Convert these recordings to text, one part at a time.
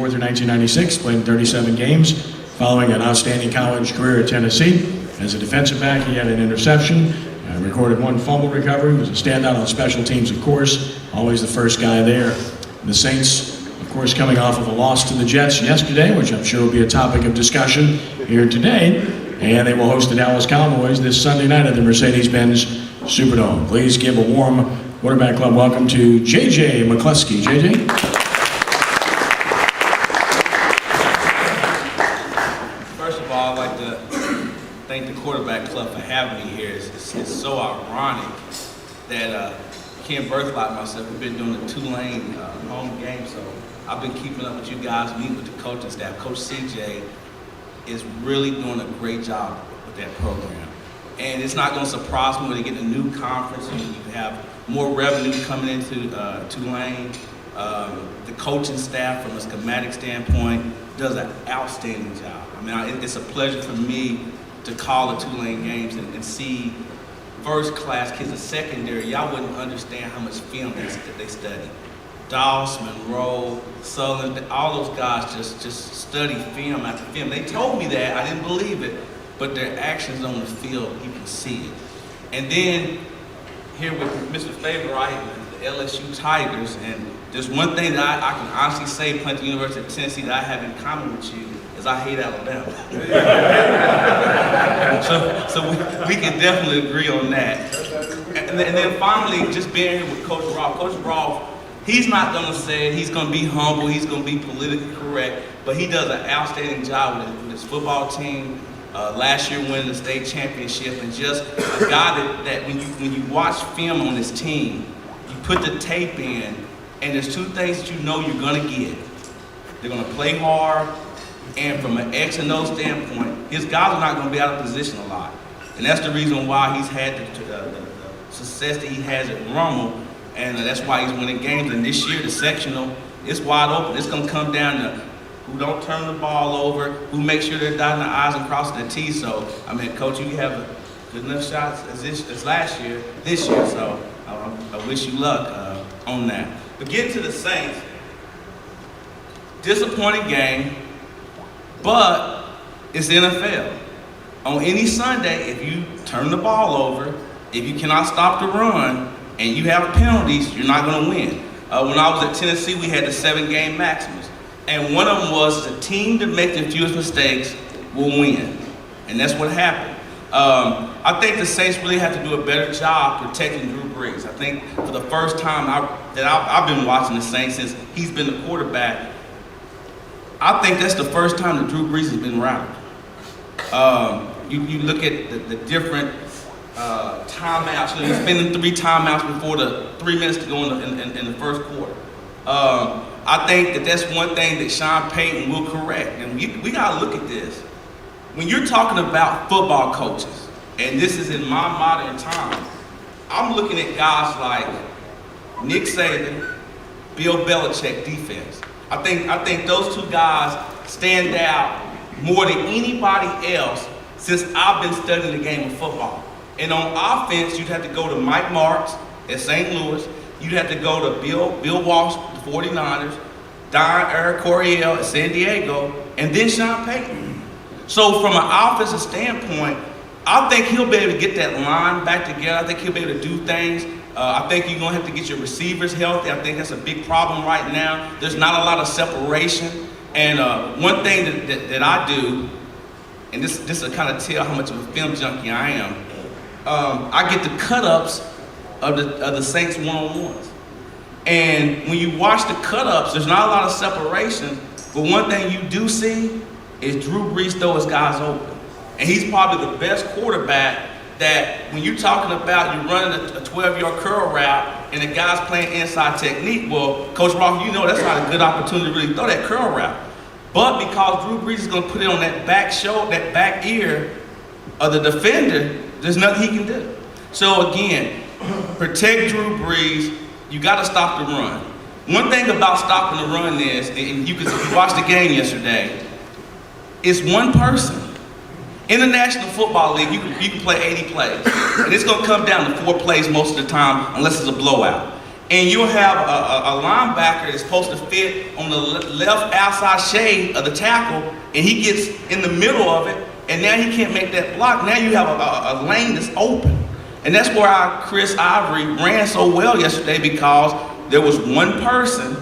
through 1996, played in 37 games, following an outstanding college career at Tennessee. As a defensive back, he had an interception, recorded 1 fumble recovery, was a standout on special teams, of course, always the first guy there. The Saints, of course, coming off of a loss to the Jets yesterday, which I'm sure will be a topic of discussion here today, and they will host the Dallas Cowboys this Sunday night at the Mercedes-Benz Superdome. Please give a warm Quarterback Club welcome to J.J. McCleskey. J.J.? First of all, I'd like to thank the Quarterback Club for having me here. It's so ironic that Ken Burth, like myself, we've been doing the Tulane home game, so I've been keeping up with you guys, meeting with the coaching staff. Coach CJ is really doing a great job with that program. And it's not going to surprise me when they get a new conference and you have more revenue coming into Tulane. The coaching staff, from a schematic standpoint, does an outstanding job. I mean, it's a pleasure for me to call the Tulane games and see first-class kids. The secondary, y'all wouldn't understand how much film they study. Doss, Monroe, Sullivan, all those guys just study film after film. They told me that, I didn't believe it, but their actions on the field, you can see it. And then here with Mr. Faber, the LSU Tigers, and there's one thing that I can honestly say, playing at the University of Tennessee, that I have in common with you, is I hate Alabama. so we can definitely agree on that. And then finally, just being here with Coach Rolfe. Coach Rolfe, he's not going to say it, he's going to be humble, he's going to be politically correct, but he does an outstanding job with his football team. Last year winning the state championship, and just a guy that when you watch film on this team, you put the tape in, and there's 2 things that you know you're gonna get. They're gonna play hard, and from an X and O standpoint, his guys are not gonna be out of position a lot. And that's the reason why he's had the success that he has at Rummel, and that's why he's winning games. And this year, the sectional, it's wide open. It's gonna come down to who don't turn the ball over, who make sure they're dotting the I's and crossing the T's. So, I mean, Coach, you have a good enough shots as last year, this year, so I wish you luck on that. But getting to the Saints, disappointing game, but it's NFL. On any Sunday, if you turn the ball over, if you cannot stop the run, and you have penalties, you're not gonna win. When I was at Tennessee, we had the 7-game maximus. And one of them was the team that makes the fewest mistakes will win. And that's what happened. I think the Saints really have to do a better job protecting Drew Brees. I think for the first time I've been watching the Saints since he's been the quarterback, I think that's the first time that Drew Brees has been routed. You look at the different timeouts. He's spending 3 timeouts before the 3 minutes to go in the first quarter. I think that's one thing that Sean Payton will correct. And we got to look at this. When you're talking about football coaches, and this is in my modern time, I'm looking at guys like Nick Saban, Bill Belichick defense. I think those 2 guys stand out more than anybody else since I've been studying the game of football. And on offense, you'd have to go to Mike Marks at St. Louis. You'd have to go to Bill Walsh, the 49ers, Eric Coryell at San Diego, and then Sean Payton. So from an offensive standpoint, I think he'll be able to get that line back together. I think he'll be able to do things. I think you're going to have to get your receivers healthy. I think that's a big problem right now. There's not a lot of separation. And one thing that I do, and this will kind of tell how much of a film junkie I am, I get the cut-ups of the Saints one-on-ones. And when you watch the cut-ups, there's not a lot of separation, but one thing you do see is Drew Brees throw his guys open. And he's probably the best quarterback that when you're talking about you running a 12-yard curl route and the guy's playing inside technique, well, Coach Rolfe, you know that's not a good opportunity to really throw that curl route. But because Drew Brees is going to put it on that back shoulder, that back ear of the defender, there's nothing he can do. So again, protect Drew Brees. You got to stop the run. One thing about stopping the run is, and you watched the game yesterday, it's one person. In the National Football League, you can play 80 plays. And it's going to come down to 4 plays most of the time unless it's a blowout. and you'll have a linebacker that's supposed to fit on the left outside shade of the tackle, and he gets in the middle of it, and now he can't make that block. Now you have a lane that's open. And that's why Chris Ivory ran so well yesterday, because there was one person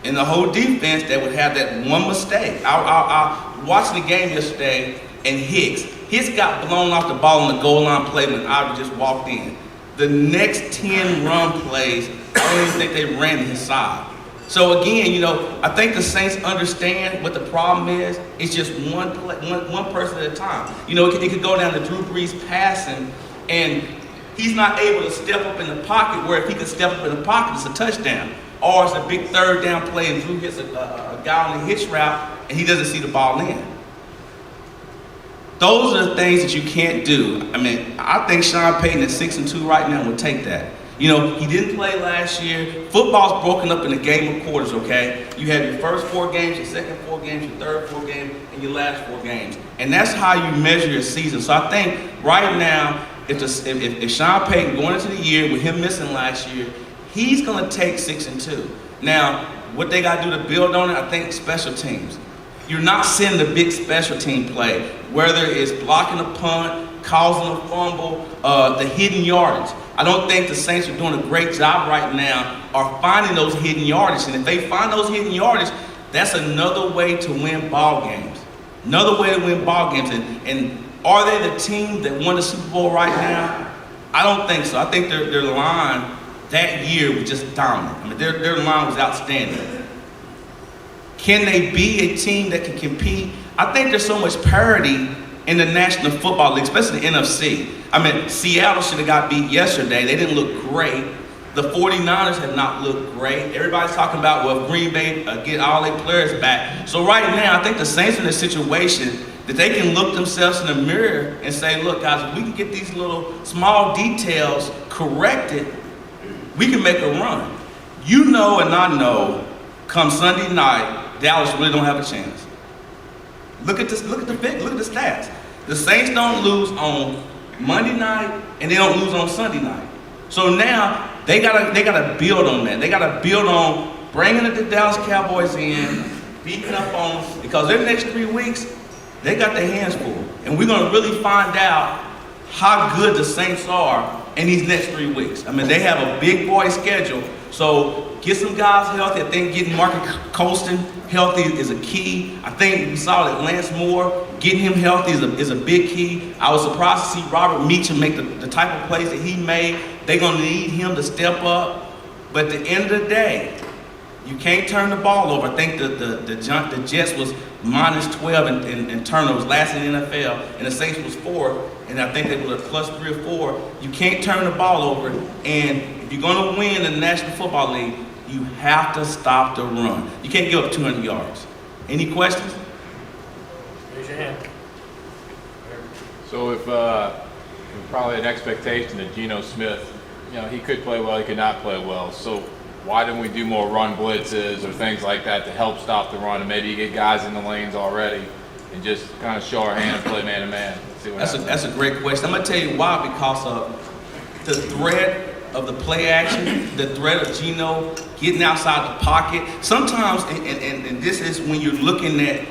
in the whole defense that would have that one mistake. I watched the game yesterday, and Hicks got blown off the ball on the goal line play when Ivory just walked in. The next 10 run plays, I don't even think they ran to his side. So again, I think the Saints understand what the problem is. It's just one person at a time. It could go down to Drew Brees passing, and he's not able to step up in the pocket, where if he could step up in the pocket, it's a touchdown. Or it's a big third down play and Drew hits a guy on the hitch route and he doesn't see the ball in. Those are the things that you can't do. I think Sean Payton at 6-2 right now would take that. He didn't play last year. Football's broken up in a game of quarters, okay? You have your first 4 games, your second 4 games, your third 4 games, and your last 4 games. And that's how you measure your season. So I think right now, if Sean Payton going into the year with him missing last year, he's going to take 6-2. Now, what they got to do to build on it, I think special teams. You're not seeing the big special team play, whether it's blocking a punt, causing a fumble, the hidden yardage. I don't think the Saints are doing a great job right now of finding those hidden yardage. And if they find those hidden yardage, that's another way to win ball games. Another way to win ball games. And are they the team that won the Super Bowl right now? I don't think so. I think their line that year was just dominant. Their line was outstanding. Can they be a team that can compete? I think there's so much parity in the National Football League, especially the NFC. Seattle should have got beat yesterday. They didn't look great. The 49ers have not looked great. Everybody's talking about, well, Green Bay get all their players back. So right now, I think the Saints are in a situation that they can look themselves in the mirror and say, look, guys, if we can get these little small details corrected, we can make a run. You know and I know, come Sunday night, Dallas really don't have a chance. Look at the stats. The Saints don't lose on Monday night and they don't lose on Sunday night. So now they gotta build on that. They gotta build on bringing the Dallas Cowboys in, beating up on them, because their next 3 weeks they got their hands full, and we're gonna really find out how good the Saints are in these next 3 weeks. They have a big boy schedule, so get some guys healthy. I think getting Marcus Colston healthy is a key. I think we saw that Lance Moore, getting him healthy is a big key. I was surprised to see Robert Meacham make the type of plays that he made. They're going to need him to step up. But at the end of the day, you can't turn the ball over. I think the Jets was minus 12 in turnovers last in the NFL, and the Saints was 4th, and I think they were plus 3 or 4. You can't turn the ball over, and if you're going to win in the National Football League, you have to stop the run. You can't give up 200 yards. Any questions? Raise your hand. So if probably an expectation that Geno Smith, he could play well, he could not play well. So why didn't we do more run blitzes or things like that to help stop the run, and maybe get guys in the lanes already and just kind of show our hand and play man-to-man? That's a great question. I'm going to tell you why, because of the threat of the play action, the threat of Geno getting outside the pocket. Sometimes, and this is when you're looking at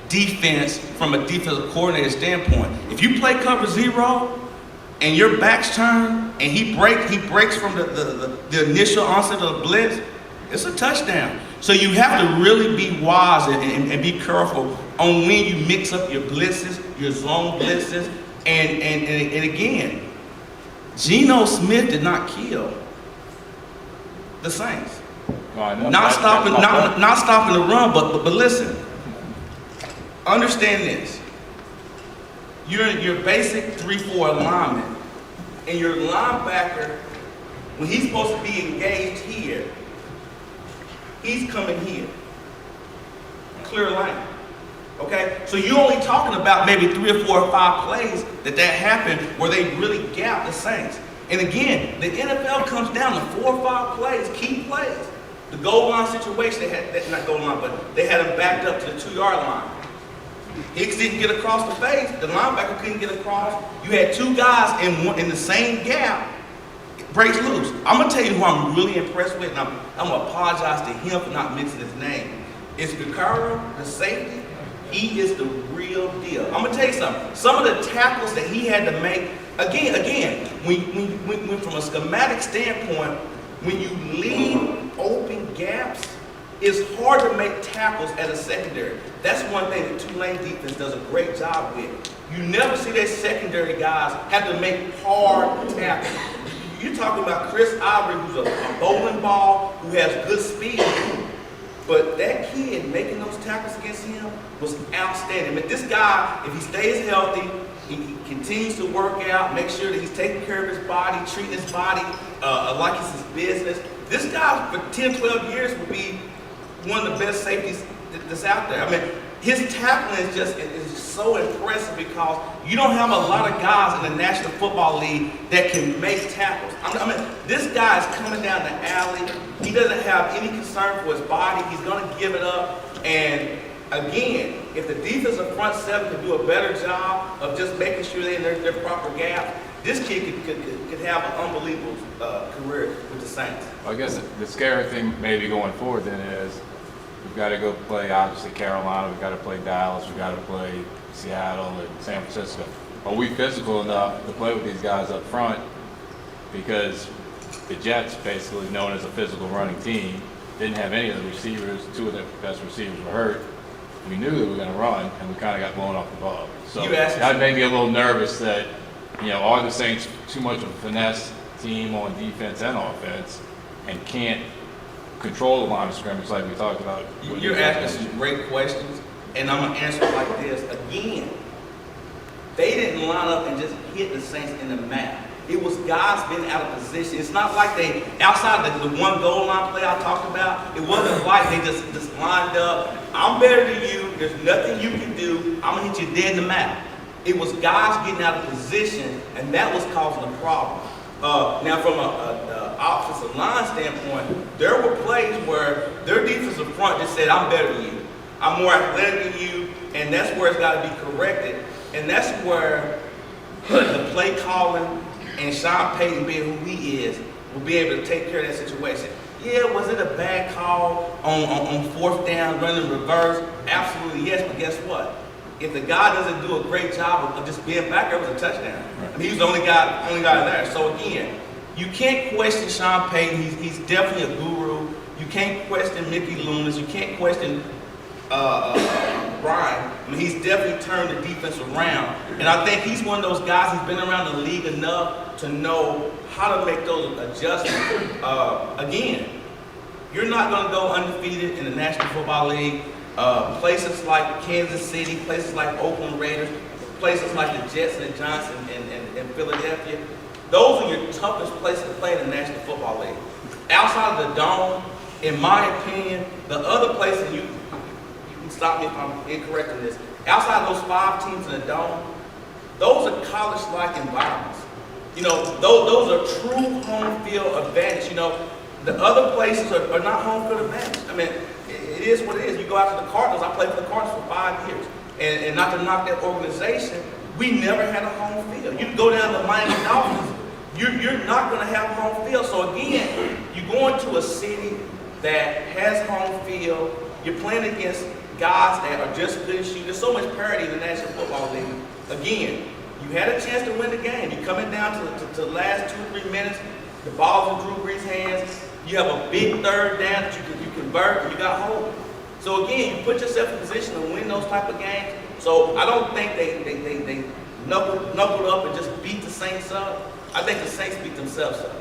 defense from a defensive coordinator standpoint. If you play cover 0 and your back's turned and he breaks from the initial onset of the blitz, it's a touchdown. So you have to really be wise and be careful on when you mix up your blitzes, your zone blitzes, and again, Geno Smith did not kill the Saints. Not stopping the run, but listen. Understand this. You're your basic 3-4 alignment, and your linebacker, when he's supposed to be engaged here, he's coming here. Clear line. Okay? So you're only talking about maybe 3 or 4 or 5 plays that happened where they really gapped the Saints. And again, the NFL comes down to 4 or 5 plays, key plays. The goal line situation, not goal line, but they had him backed up to the 2-yard line. Hicks didn't get across the face. The linebacker couldn't get across. You had 2 guys in the same gap breaks loose. I'm gonna tell you who I'm really impressed with, and I'm gonna apologize to him for not mentioning his name. It's Picaro, the safety. He is the real deal. I'm gonna tell you something. Some of the tackles that he had to make, again, when from a schematic standpoint, when you leave open gaps, it's hard to make tackles as a secondary. That's one thing that Tulane defense does a great job with. You never see their secondary guys have to make hard tackles. You're talking about Chris Ivory, who's a bowling ball, who has good speed. But that kid making those tackles against him was outstanding. But this guy, if he stays healthy, he continues to work out, make sure that he's taking care of his body, treating his body like it's his business. This guy, for 10, 12 years, will be one of the best safeties that's out there. I mean, his tackling is just so impressive because you don't have a lot of guys in the National Football League that can make tackles. I mean, this guy is coming down the alley. He doesn't have any concern for his body. He's going to give it up. And again, if the defensive front seven can do a better job of just making sure they're in their proper gap, this kid could have an unbelievable career with the Saints. Well, I guess the scary thing maybe going forward then is we've got to go play, obviously, Carolina. We've got to play Dallas. We've got to play Seattle and San Francisco. Are we physical enough to play with these guys up front? Because the Jets, basically known as a physical running team, didn't have any of the receivers. Two of their best receivers were hurt. We knew they were going to run, and we kind of got blown off the ball. So that made me a little nervous that, are the Saints too much of a finesse team on defense and offense and can't control the line of scrimmage like we talked about? You're asking some great questions, and I'm going to answer it like this. Again, they didn't line up and just hit the Saints in the map. It was guys being out of position. It's not like they, outside the one goal line play I talked about, it wasn't like they just lined up. I'm better than you. There's nothing you can do. I'm going to hit you dead in the map. It was guys getting out of position, and that was causing a problem. Now, from an offensive line standpoint, there were plays where their defensive front just said, I'm better than you. I'm more athletic than you, and that's where it's got to be corrected. And that's where the play calling and Sean Payton being who he is will be able to take care of that situation. Yeah, was it a bad call on fourth down, running reverse? Absolutely yes, but guess what? If the guy doesn't do a great job of just being back there, it was a touchdown. I mean, he was the only guy there. So again, you can't question Sean Payton. He's definitely a guru. You can't question Mickey Loomis. You can't question Brian. I mean, he's definitely turned the defense around. And I think he's one of those guys who's been around the league enough to know how to make those adjustments. Again, you're not going to go undefeated in the National Football League. Places like Kansas City, places like Oakland Raiders, places like the Jets and the Giants and Philadelphia, those are your toughest places to play in the National Football League. Outside of the Dome, in my opinion, the other places, you can stop me if I'm incorrect in this, outside of those 5 teams in the Dome, those are college-like environments. Those are true home field advantage. The other places are not home field advantage. I mean, it is what it is. You go out to the Cardinals. I played for the Cardinals for 5 years. And not to knock that organization, we never had a home field. You go down to Miami Dolphins, you're not going to have home field. So again, you go into a city that has home field. You're playing against guys that are just as good as you. There's so much parity in the National Football League. Again, you had a chance to win the game. You're coming down to the last 2 or 3 minutes. The ball's in Drew Brees' hands. You have a big third down that you convert, and you got home. So again, you put yourself in position to win those type of games. So I don't think they knuckled up and just beat the Saints up. I think the Saints beat themselves up.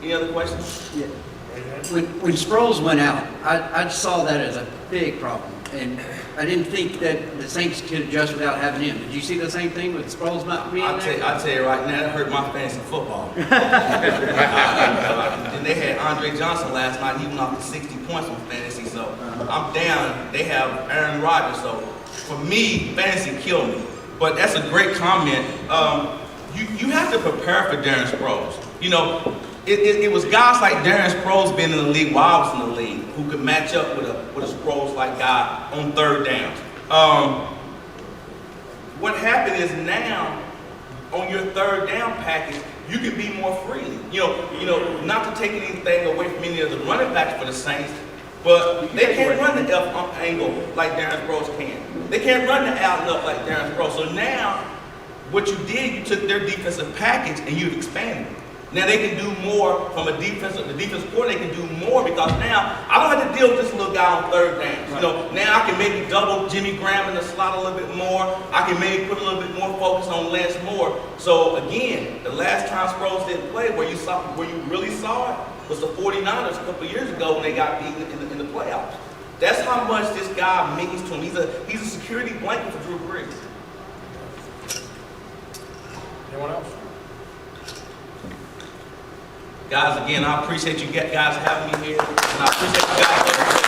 Any other questions? Yeah. When Sproles went out, I saw that as a big problem. And I didn't think that the Saints could adjust without having him. Did you see the same thing with Sproles not being there? I'll tell you right now, that hurt my fantasy football. And they had Andre Johnson last night. He went off to 60 points on fantasy. So I'm down. They have Aaron Rodgers. So for me, fantasy killed me. But that's a great comment. You have to prepare for Darren Sproles. It was guys like Darren Sproles being in the league while I was in the league who could match up with a Sproles-like guy on third downs. What happened is now, on your third down package, you can be more freely. Not to take anything away from any of the running backs for the Saints, but they can't run the F angle like Darren Sproles can. They can't run the out and up like Darren Sproles. So now, what you did, you took their defensive package and you've expanded it. Now they can do more from the defense coordinator can do more because now I don't have to deal with this little guy on third down. Right. Now I can maybe double Jimmy Graham in the slot a little bit more. I can maybe put a little bit more focus on Lance Moore. So again, the last time Sproles didn't play, where you really saw it was the 49ers a couple years ago when they got beaten in the playoffs. That's how much this guy means to him. He's a security blanket for Drew Brees. Anyone else? Guys, again, I appreciate you guys having me here, and I appreciate you guys.